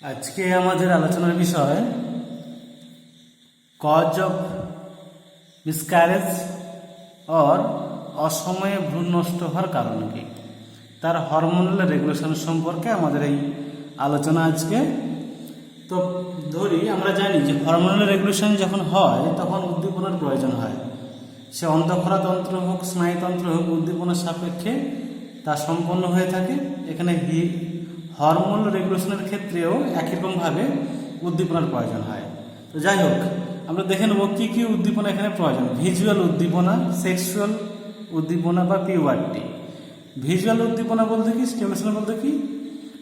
আজকে আমাদের আলোচনার বিষয় কজ অফ মিসক্যারেজ অর অসময়ে ভ্রূণ নষ্ট হওয়ার কারণ কি, তার হরমোনাল রেগুলেশন সম্পর্কে আমাদের এই আলোচনা আজকে। তো ধরি আমরা জানি যে হরমোনাল রেগুলেশন যখন হয় তখন উদ্দীপনার প্রয়োজন হয়, সে অন্তঃক্ষরা তন্ত্র হোক স্নায়ুতন্ত্র হোক উদ্দীপনার সাপেক্ষে তা সম্পন্ন হয়ে থাকে। এখানে হরমোনাল রেগুলেশনের ক্ষেত্রেও একই রকমভাবে উদ্দীপনার প্রয়োজন হয়। তো যাই হোক, আমরা দেখে নেব কী কী উদ্দীপনা এখানে প্রয়োজন। ভিজুয়াল উদ্দীপনা, সেক্সুয়াল উদ্দীপনা বা পিউবার্টি। ভিজুয়াল উদ্দীপনা বলতে কি, স্টিমুলেশন বলতে কি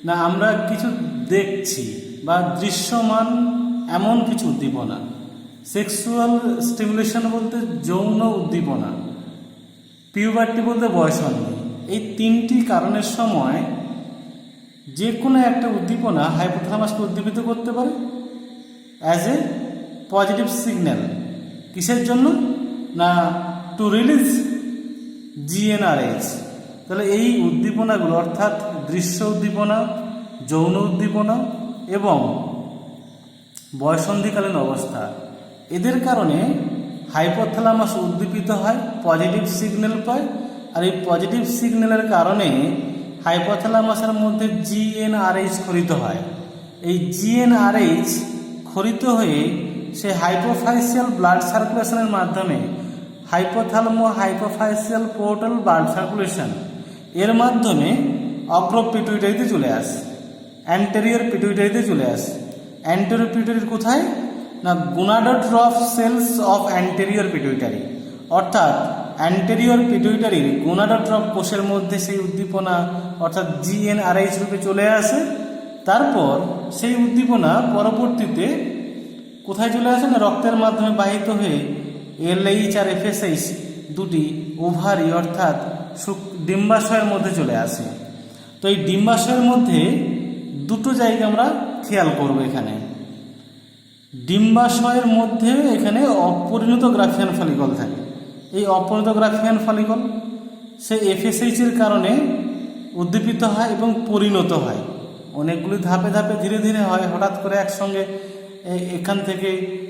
না, আমরা কিছু দেখছি বা দৃশ্যমান এমন কিছু উদ্দীপনা। সেক্সুয়াল স্টিমুলেশন বলতে যৌন উদ্দীপনা। পিউবার্টি বলতে বয়সন্ধি। এই তিনটি কারণের সময় যে কোনো একটা উদ্দীপনা হাইপোথ্যালামাসকে উদ্দীপিত করতে পারে অ্যাজ এ পজিটিভ সিগন্যাল। কিসের জন্য না, টু রিলিজ জিএনআরএইচ। তাহলে এই উদ্দীপনাগুলো অর্থাৎ দৃশ্য উদ্দীপনা, যৌন উদ্দীপনা এবং বয়সন্ধিকালীন অবস্থা, এদের কারণে হাইপোথ্যালামাস উদ্দীপিত হয়, পজিটিভ সিগন্যাল পায়। আর এই পজিটিভ সিগন্যালের কারণে হাইপোথ্যালামাসের মধ্যে জিএনআরএইচ খরিত হয়। এই জিএনআরএইচ খরিত হয়ে সে হাইপোফাইসিয়াল ব্লাড সার্কুলেশনের মাধ্যমে হাইপোফাইসিয়াল পোর্টাল ব্লাড সার্কুলেশন এর মাধ্যমে অগ্র পিটুইটারিতে চলে আসে, অ্যান্টেরিয়র পিটুইটারিতে চলে আসে। অ্যান্টেরিয়র পিটুইটারি কোথায় না, গোনাডোট্রফ সেলস অফ অ্যান্টেরিয়র পিটুইটারি, অর্থাৎ অ্যান্টেরিয়র পিটুইটারির গোনাডোট্রফ কোষের মধ্যে সেই উদ্দীপনা অর্থাৎ জিএনআরএইচ রূপে চলে আসে। তারপর সেই উদ্দীপনা পরবর্তীতে কোথায় চলে আসে না, রক্তের মাধ্যমে বাহিত হয়ে এলএইচ আর এফএসএইচ দুটি ওভারি অর্থাৎ ডিম্বাশয়ের মধ্যে চলে আসে। তো এই ডিম্বাশয়ের মধ্যে দুটো জায়গা আমরা খেয়াল করব। এখানে ডিম্বাশয়ের মধ্যে এখানে অপরিণত গ্রাফিয়ান ফলিকল থাকে। এই অপরিণত গ্রাফিয়ান ফলিকল সেই এফএসএইচের কারণে উদ্দীপিত হয় এবং পরিণত হয়। অনেকগুলি ধাপে ধাপে ধীরে ধীরে হয়, হঠাৎ করে একসঙ্গে এখান থেকে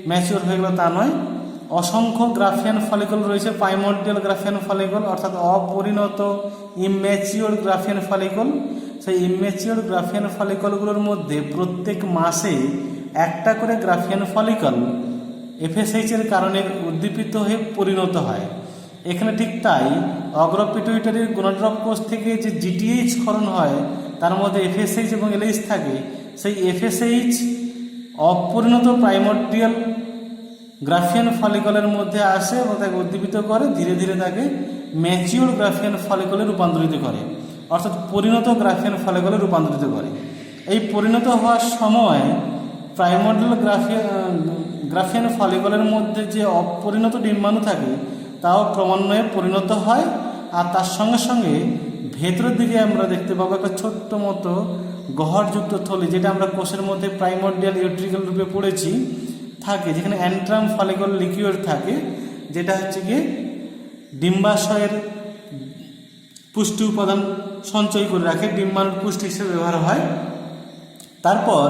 ম্যাচিওর হয়ে গেল তা নয়। অসংখ্য গ্রাফিয়ান ফলিকল রয়েছে, প্রাইমর্ডিয়াল গ্রাফিয়ান ফলিকল অর্থাৎ অপরিণত ইম্যাচিওর গ্রাফিয়ান ফলিকল। সেই ইম্যাচিওর গ্রাফিয়ান ফলিকলগুলোর মধ্যে প্রত্যেক মাসে একটা করে গ্রাফিয়ান ফলিকল এফএসএইচের কারণে উদ্দীপিত হয়ে পরিণত হয়। এখানে ঠিক তাই অগ্রপিটুইটারির গোনাডোট্রফ কোষ থেকে যে জিটিএইচ ক্ষরণ হয় তার মধ্যে এফএসএইচ এবং এলএইচ থাকে। সেই এফএসএইচ অপরিণত প্রাইমর্ডিয়াল গ্রাফিয়ান ফলিকলের মধ্যে আসে এবং তাকে উদ্দীপিত করে, ধীরে ধীরে তাকে ম্যাচিওর গ্রাফিয়ান ফলিকলে রূপান্তরিত করে, অর্থাৎ পরিণত গ্রাফিয়ান ফলিকলে রূপান্তরিত করে। এই পরিণত হওয়ার সময় প্রাইমর্ডিয়াল গ্রাফিয়ান ফলিকলের মধ্যে যে অপরিণত ডিম্বাণু থাকে তাও ক্রমান্বয়ে পরিণত হয়। আর তার সঙ্গে সঙ্গে ভেতরের দিকে আমরা দেখতে পাবো একটা ছোট্ট মতো গহ্বরযুক্ত থলি, যেটা আমরা কোষের মধ্যে প্রাইমর্ডিয়াল ইউট্রিকল রূপে পড়েছি থাকে, যেখানে অ্যান্ট্রাম ফলিকল লিকুইড থাকে, যেটা হচ্ছে গিয়ে ডিম্বাশয়ের পুষ্টি উপাদান সঞ্চয় করে রাখে, ডিম্বাণুর পুষ্টি হিসেবে ব্যবহার হয়। তারপর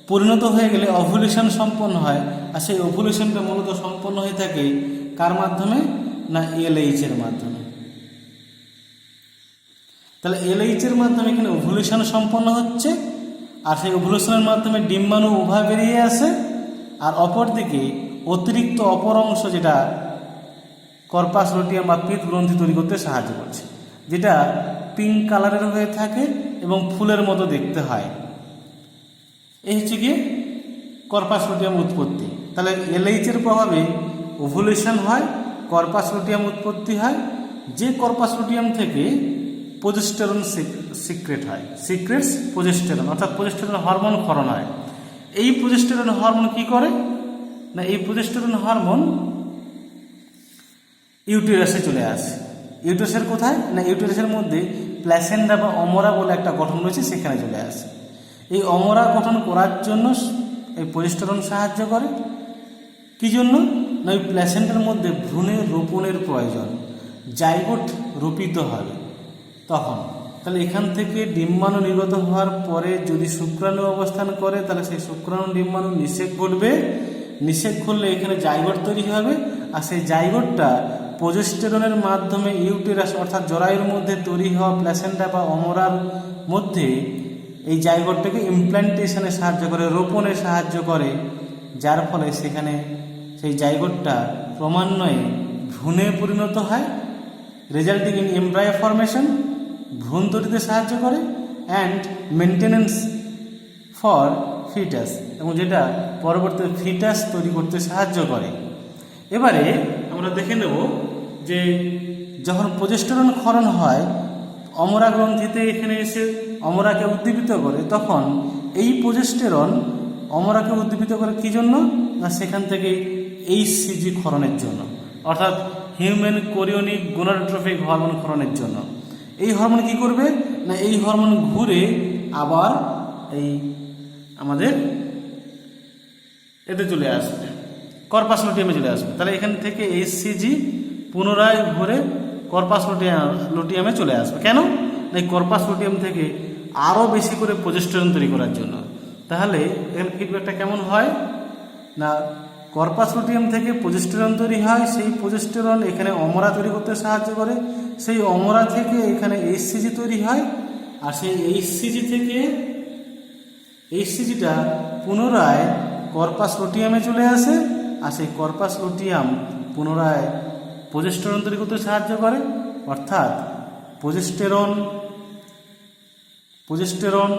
পরিণত হয়ে গেলে ওভুলেশন সম্পন্ন হয়, আর সেই ওভুলেশনটা মূলত সম্পন্ন হয়ে থাকে কার মাধ্যমে না, এলএইচের মাধ্যমে। তাহলে এলএইচের মাধ্যমে এখানে ওভুলেশন সম্পন্ন হচ্ছে, আর সেই ওভুলেশনের মাধ্যমে ডিম্বাণু উভা বেরিয়ে আসে। আর অপরদিকে অতিরিক্ত অপর অংশ যেটা কর্পাস লুটিয়াম বা পিত গ্রন্থি তৈরি করতে সাহায্য করছে, যেটা পিঙ্ক কালারের হয়ে থাকে এবং ফুলের মতো দেখতে হয়। এই হচ্ছে গিয়ে কর্পাস লুটিয়াম উৎপত্তি। তাহলে এলএইচের প্রভাবে ওভুলেশন হয়, কর্পাস লুটিয়াম উৎপত্তি হয়, যে কর্পাস লুটিয়াম থেকে প্রজেস্টেরন সিক্রেট হয়, সিক্রেটস প্রজেস্টেরন অর্থাৎ প্রজেস্টেরন হরমোন ক্ষরণ হয়। এই প্রজেস্টেরন হরমোন কি করে না, এই প্রজেস্টেরন হরমোন ইউটেরাসে চলে আসে। ইউটেরাসের কোথায় না, ইউটেরাসের মধ্যে প্ল্যাসেন্ডা বা অমরা বলে একটা গঠন রয়েছে, সেখানে চলে আসে। এই অমরা গঠন করার জন্য এই প্রজেস্টেরন সাহায্য করে। কি জন্য না, ওই প্ল্যাসেন্ডার মধ্যে ভ্রূণের রোপণের প্রয়োজন, জাইগোট রোপিত হবে তখন। তাহলে এখান থেকে ডিম্বাণু নির্গত হওয়ার পরে যদি শুক্রাণু অবস্থান করে তাহলে সেই শুক্রাণু ডিম্বাণু নিষেক ঘটবে। নিষেক করলে এখানে জাইগোট তৈরি হবে, আর সেই জাইগোটটা প্রোজেস্টেরনের মাধ্যমে ইউটেরাস অর্থাৎ জরায়ুর মধ্যে তৈরি হওয়া প্ল্যাসেন্টা বা অমরার মধ্যে এই জাইগোটটাকে ইমপ্ল্যান্টেশনে সাহায্য করে, রোপণে সাহায্য করে, যার ফলে সেখানে সেই জাইগোটটা ক্রমান্বয়ে ভ্রূণে পরিণত হয়, রেজাল্টিং ইন এমব্রায়ো ফরমেশন, ভ্রূণ তৈরিতে সাহায্য করে, অ্যান্ড মেনটেনেন্স ফর ফিটাস, এবং যেটা পরবর্তী ফিটাস তৈরি করতে সাহায্য করে। এবারে আমরা দেখে নেব যে যখন প্রোজেস্টেরন ক্ষরণ হয় অমরা গ্রন্থিতে এখানে এসে অমরাকে উদ্দীপিত করে, তখন এই প্রোজেস্টেরন অমরাকে উদ্দীপিত করে কী জন্য? না সেখান থেকে এইচসিজি ক্ষরণের জন্য, অর্থাৎ হিউম্যান কোরিওনিক গোনাডোট্রপিক হরমোন ক্ষরণের জন্য। এই হরমোন কি করবে? না এই হরমোন ঘুরে আবার এই আমাদের এতে চলে আসবে, কর্পাস লুটিয়ামে চলে আসবে। তাহলে এখান থেকে এইচসিজি পুনরায় ঘুরে কর্পাস লুটিয়ামে চলে আসবে। কেন? এই কর্পাস লুটিয়াম থেকে আরও বেশি করে প্রোজেস্টেরন তৈরি করার জন্য। তাহলে এখানে ফিডব্যাকটা কেমন হয়? না কর্পাস লুটিয়াম থেকে প্রোজেস্টেরন তৈরি হয়, সেই প্রোজেস্টেরন এখানে অমরা তৈরি করতে সাহায্য করে, সেই অমরা থেকে এখানে এইচসিজি তৈরি হয়, আর সেই এইচসিজি থেকে এইচসিজিটা পুনরায় কর্পাস লুটিয়ামে চলে আসে, আর সেই কর্পাস লুটিয়াম পুনরায় প্রোজেস্টেরন তৈরি করতে সাহায্য করে। অর্থাৎ প্রোজেস্টেরন,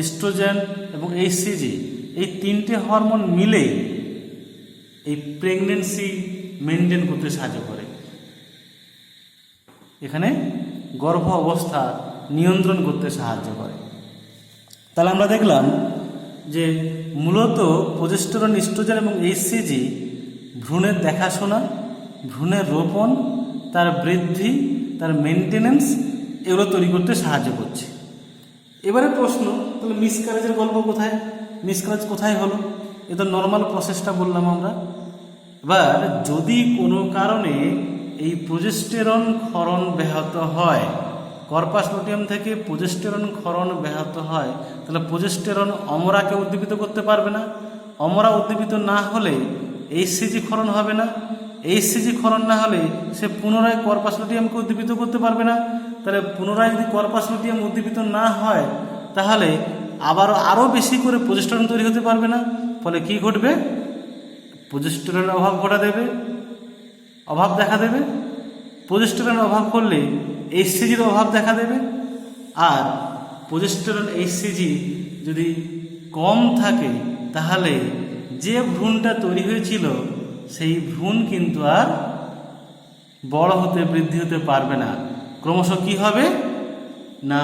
এস্ট্রোজেন এবং এইচসিজি এই তিনটে হরমোন মিলে এই প্রেগনেন্সি মেনটেন করতে সাহায্য করে, এখানে গর্ভ অবস্থা নিয়ন্ত্রণ করতে সাহায্য করে। তাহলে আমরা দেখলাম যে মূলত প্রোজেস্টেরন, এস্ট্রোজেন এবং এইচসিজি ভ্রূণের দেখাশোনা, ভ্রূণের রোপণ, তার বৃদ্ধি, তার মেনটেনেন্স এগুলো তৈরি করতে সাহায্য করছে। এবারে প্রশ্ন, তাহলে মিসক্যারেজের গল্প কোথায়? মিসক্যারেজ কোথায় হলো? এ তো নর্মাল প্রসেসটা বললাম আমরা। এবার যদি কোনো কারণে এই প্রোজেস্টেরন ক্ষরণ ব্যাহত হয়, কর্পাস লুটিয়াম থেকে প্রোজেস্টেরন ক্ষরণ ব্যাহত হয়, তাহলে প্রোজেস্টেরন অমরাকে উদ্দীপিত করতে পারবে না। অমরা উদ্দীপিত না হলে এইচসিজি ক্ষরণ হবে না। এইচসিজি ক্ষরণ না হলে সে পুনরায় কর্পাস লুটিয়ামকে উদ্দীপিত করতে পারবে না। তাহলে পুনরায় যদি কর্পাস লুটিয়াম উদ্দীপিত না হয় তাহলে আরও বেশি করে প্রোজেস্টেরন তৈরি হতে পারবে না। ফলে কি ঘটবে? প্রোজেস্টেরনের অভাব দেখা দেবে। প্রোজেস্টেরনের অভাব করলে এইচসিজির অভাব দেখা দেবে। আর প্রোজেস্টেরন এইচসিজি যদি কম থাকে তাহলে যে ভ্রূণটা তৈরি হয়েছিল সেই ভ্রূণ কিন্তু আর বড় হতে, বৃদ্ধি হতে পারবে না। ক্রমশ কি হবে? না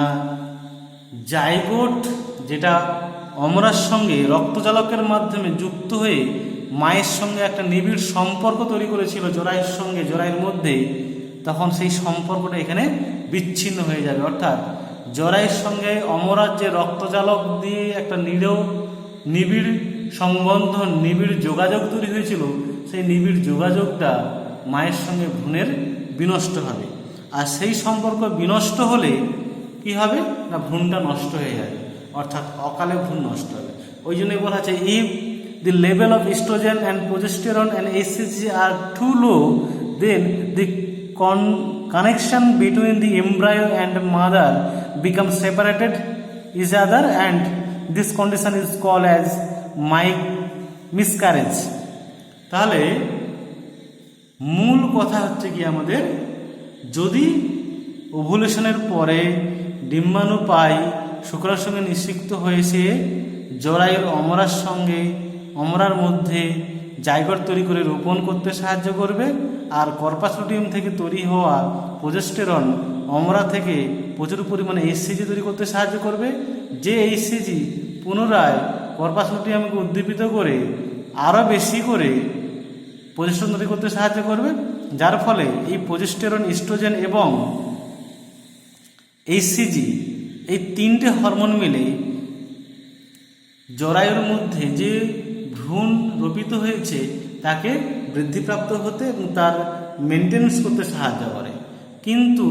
জাইগোট যেটা অমরার সঙ্গে রক্তজালকের মাধ্যমে যুক্ত হয়ে মায়ের সঙ্গে একটা নিবিড় সম্পর্ক তৈরি করেছিল জরায়ুর সঙ্গে, জরায়ুর মধ্যে, তখন সেই সম্পর্কটা এখানে বিচ্ছিন্ন হয়ে যাবে। অর্থাৎ জরায়ুর সঙ্গে অমরার যে রক্তজালক দিয়ে একটা নিবিড় সংবন্ধন, নিবিড় যোগাযোগ তৈরি হয়েছিল, সেই নিবিড় যোগাযোগটা মায়ের সঙ্গে ভ্রূণের বিনষ্ট হবে। আর সেই সম্পর্ক বিনষ্ট হলে কি হবে? না ভ্রূণটা নষ্ট হয়ে যাবে, অর্থাৎ অকালে ভ্রূণ নষ্ট হবে। ওই জন্যই বলা আছে, if the level of estrogen and progesterone and HCG are too low, then the connection between the embryo and mother becomes separated each other, and this condition is called as miscarriage. তাহলে মূল কথা হচ্ছে কি, আমাদের যদি ওভুলেশনের পরে ডিম্বাণু পাই শুক্রাণুর সঙ্গে নিষিক্ত হয়েছে জরায়ুর অমরার মধ্যে জাইগোট তৈরি করে রোপণ করতে সাহায্য করবে, আর কর্পাস লুটিয়াম থেকে তৈরি হওয়া প্রোজেস্টেরন অমরা থেকে প্রচুর পরিমাণে এইচসিজি তৈরি করতে সাহায্য করবে, যে এইচসিজি পুনরায় কর্পাস লুটিয়ামকে উদ্দীপিত করে আরও বেশি করে প্রোজেস্টেরন তৈরি করতে সাহায্য করবে, যার ফলে এই প্রোজেস্টেরন, ইস্ট্রোজেন এবং এইচসিজি এই তিনটে হরমোন মিলে জরায়ুর মধ্যে যে ভ্রূণ রোপিত হয়েছে তাকে বৃদ্ধিপ্রাপ্ত হতে এবং তার মেনটেন্স করতে সাহায্য করে। কিন্তু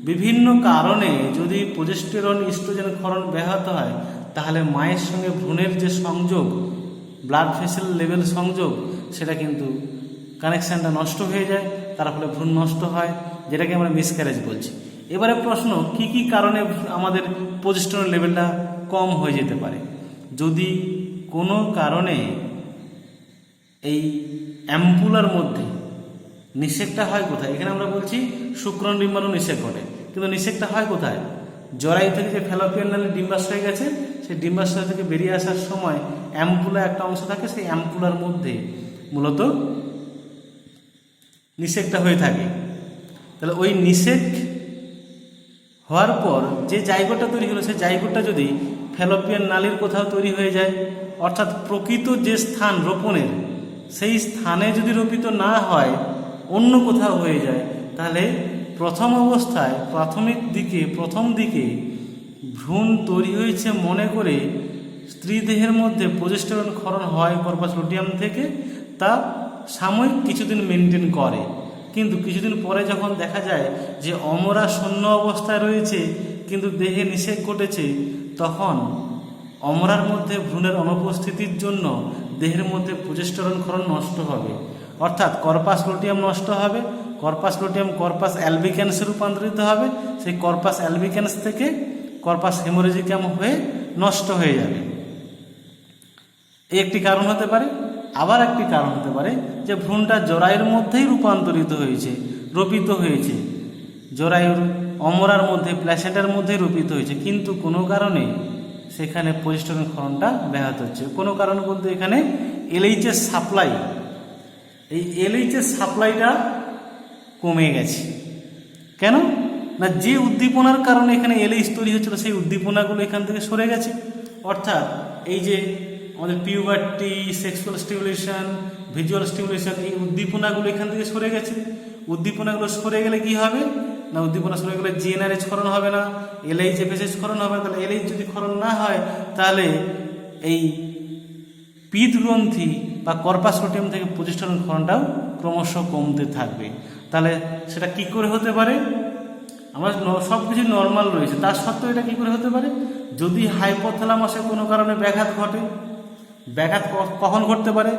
বিভিন্ন কারণে যদি প্রোজেস্টেরন ইস্ট্রোজেন ক্ষরণ ব্যাহত হয় তাহলে মায়ের সঙ্গে ভ্রূণের যে সংযোগ, ব্লাড ভেসেল লেভেল সংযোগ, সেটা কিন্তু কানেকশানটা নষ্ট হয়ে যায়, তার ফলে ভ্রূণ নষ্ট হয়, যেটাকে আমরা মিসক্যারেজ বলছি। এবারে প্রশ্ন, কি কি কারণে আমাদের প্রোজেস্টেরন লেভেলটা কম হয়ে যেতে পারে? যদি কোনো কারণে এই অ্যাম্পুলার মধ্যে নিষেকটা হয় কোথায়? এখানে আমরা বলছি শুক্রাণু ডিম্বাণু নিষেক ঘটে, কিন্তু নিষেকটা হয় কোথায়? জরায়ু থেকে যে ফ্যালোপিয়ান নালী ডিম্বাশয় গেছে, সেই ডিম্বাশয় থেকে বেরিয়ে আসার সময় অ্যাম্পুলা একটা অংশ থাকে, সেই অ্যাম্পুলার মধ্যে মূলত নিষেকটা হয়ে থাকে। তাহলে ওই নিষেক হওয়ার পর যে জায়গাটা তৈরি হলো, সেই জায়গাটা যদি ফ্যালোপিয়ান নালীর কোথাও তৈরি হয়ে যায়, অর্থাৎ প্রকৃত যে স্থান রোপণের, সেই স্থানে যদি রোপিত না হয়, অন্য কোথাও হয়ে যায়, তাহলে প্রথম অবস্থায় প্রথম দিকে ভ্রূণ তৈরি হয়েছে মনে করে স্ত্রী দেহের মধ্যে প্রোজেস্টেরন ক্ষরণ হয় কর্পাস লুটিয়াম থেকে, তা সাময়িক কিছুদিন মেনটেন করে। কিন্তু কিছুদিন পরে যখন দেখা যায় যে অমরা শূন্য অবস্থায় রয়েছে কিন্তু দেহে নিষেক ঘটেছে, তখন অমরার মধ্যে ভ্রূণের অনুপস্থিতির জন্য দেহের মধ্যে প্রোজেস্টেরন ক্ষরণ নষ্ট হবে, অর্থাৎ কর্পাস লুটিয়াম নষ্ট হবে। কর্পাস লুটিয়াম কর্পাস অ্যালবিক্যান্সে রূপান্তরিত হবে, সেই কর্পাস অ্যালবিক্যান্স থেকে কর্পাস হেমোরেজিকাম হয়ে নষ্ট হয়ে যাবে। এই একটি কারণ হতে পারে। আবার একটি কারণ হতে পারে যে ভ্রূণটা জরায়ুর মধ্যেই রূপান্তরিত হয়েছে, রোপিত হয়েছে, জরায়ুর অমরার মধ্যে, প্ল্যাসেন্টার মধ্যে রোপিত হয়েছে, কিন্তু কোনো কারণে সেখানে প্রোজেস্টেরন ক্ষরণটা ব্যাহত হচ্ছে। কোনো কারণ বলতে এখানে এলএইচের সাপ্লাই, এই এলএইচের সাপ্লাইটা কমে গেছে। কেন না, যে উদ্দীপনার কারণে এখানে এলএইচ তৈরি হচ্ছিল, সেই উদ্দীপনাগুলো এখান থেকে সরে গেছে। অর্থাৎ এই যে আমাদের puberty, sexual stimulation, visual stimulation, এই উদ্দীপনাগুলো এখান থেকে সরে গেছে। উদ্দীপনাগুলো সরে গেলে কি হবে না, উদ্দীপনা সরে গেলে জিএনআরএইচ ক্ষরণ হবে না, এলএইচ এফএসএইচ ক্ষরণ হবে। তাহলে এলএইচ যদি ক্ষরণ না হয়, তাহলে এই পিত গ্রন্থি বা কর্পাস লুটিয়াম থেকে প্রোজেস্টেরন ক্ষরণটাও ক্রমশ কমতে থাকবে। তাহলে সেটা কি করে হতে পারে? আমার সব কিছু নর্মাল রয়েছে, তার সত্ত্বেও এটা কী করে হতে পারে? যদি হাইপোথ্যালামাসে কোনো কারণে ব্যাঘাত ঘটে। ব্যাঘাত কখন ঘটতে পারে?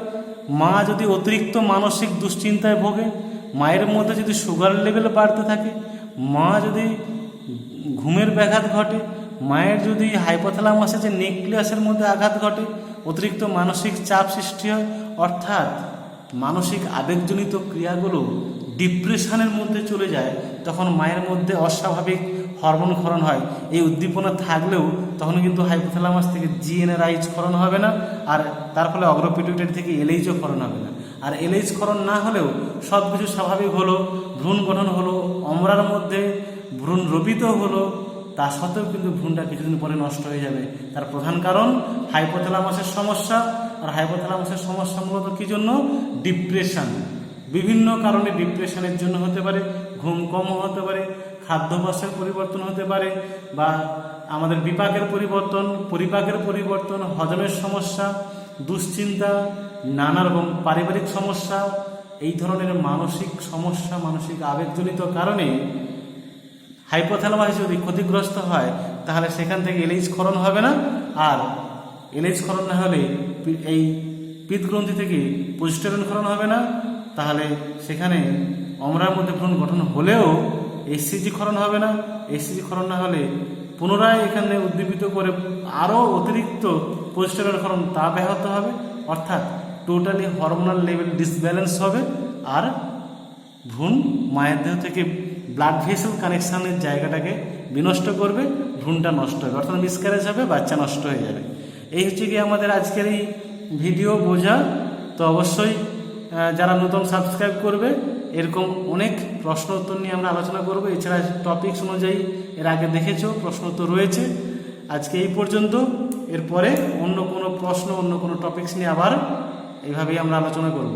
মা যদি অতিরিক্ত মানসিক দুশ্চিন্তায় ভোগে, মায়ের মধ্যে যদি সুগার লেভেল বাড়তে থাকে, মা যদি ঘুমের ব্যাঘাত ঘটে, মায়ের যদি হাইপোথ্যালামাসে যে নিউক্লিয়াসের মধ্যে আঘাত ঘটে, অতিরিক্ত মানসিক চাপ সৃষ্টি হয়, অর্থাৎ মানসিক আবেগজনিত ক্রিয়াগুলো ডিপ্রেশনের মধ্যে চলে যায়, তখন মায়ের মধ্যে অস্বাভাবিক হরমোন ক্ষরণ হয়। এই উদ্দীপনা থাকলেও তখন কিন্তু হাইপোথ্যালামাস থেকে জিএনআরএইচ ক্ষরণ হবে না, আর তার ফলে অগ্রপিটুইটারি থেকে এলএইচও ক্ষরণ হবে না। আর এলএইচ ক্ষরণ না হলেও সব কিছু স্বাভাবিক হলো, ভ্রূণ গঠন হলো, অমরার মধ্যে ভ্রূণ রোপিত হলো, তা সত্ত্বেও কিন্তু ভ্রূণটা কিছুদিন পরে নষ্ট হয়ে যাবে। তার প্রধান কারণ হাইপোথ্যালামাসের সমস্যা। আর হাইপোথ্যালামাসের সমস্যা মূলত কী জন্য? ডিপ্রেশন। বিভিন্ন কারণে ডিপ্রেশনের জন্য হতে পারে, ঘুম কম হতে পারে, খাদ্যাভ্যাসের পরিবর্তন হতে পারে, বা আমাদের বিপাকের পরিবর্তন, পরিপাকের পরিবর্তন, হজমের সমস্যা, দুশ্চিন্তা, নানা রকম পারিবারিক সমস্যা, এই ধরনের মানসিক সমস্যা, মানসিক আবেগজনিত কারণে হাইপোথ্যালামাস যদি ক্ষতিগ্রস্ত হয়, তাহলে সেখান থেকে এলএইচ ক্ষরণ হবে না। আর এলএইচ ক্ষরণ না হলে এই পিত্তগ্রন্থি থেকে প্রোজেস্টেরন ক্ষরণ হবে না, তাহলে সেখানে অমরার মধ্যে ভ্রূণ গঠন হলেও এসসিজি ক্ষরণ হবে না। এসসিজি ক্ষরণ না হলে পুনরায় এখানে উদ্দীপিত করে আরও অতিরিক্ত প্রোজেস্টেরন ক্ষরণ, তা ব্যাহত হবে। অর্থাৎ টোটালি হরমোনাল লেভেল ডিসব্যালেন্স হবে, আর ভ্রূণ মায়ের দেহ থেকে ব্লাড ভেসেল কানেকশানের জায়গাটাকে বিনষ্ট করবে, ভ্রূণটা নষ্ট হবে, অর্থাৎ মিসক্যারেজ হবে, বাচ্চা নষ্ট হয়ে যাবে। এই হচ্ছে কি আমাদের আজকের এই ভিডিও বোঝা। তো অবশ্যই যারা নতুন সাবস্ক্রাইব করবে, এরকম অনেক প্রশ্ন উত্তর নিয়ে আমরা আলোচনা করব। এছাড়া টপিকস অনুযায়ী এর আগে দেখেছো প্রশ্ন উত্তর রয়েছে। আজকে এই পর্যন্ত। এরপরে অন্য কোনো প্রশ্ন, অন্য কোনো টপিকস নিয়ে আবার এইভাবেই আমরা আলোচনা করব।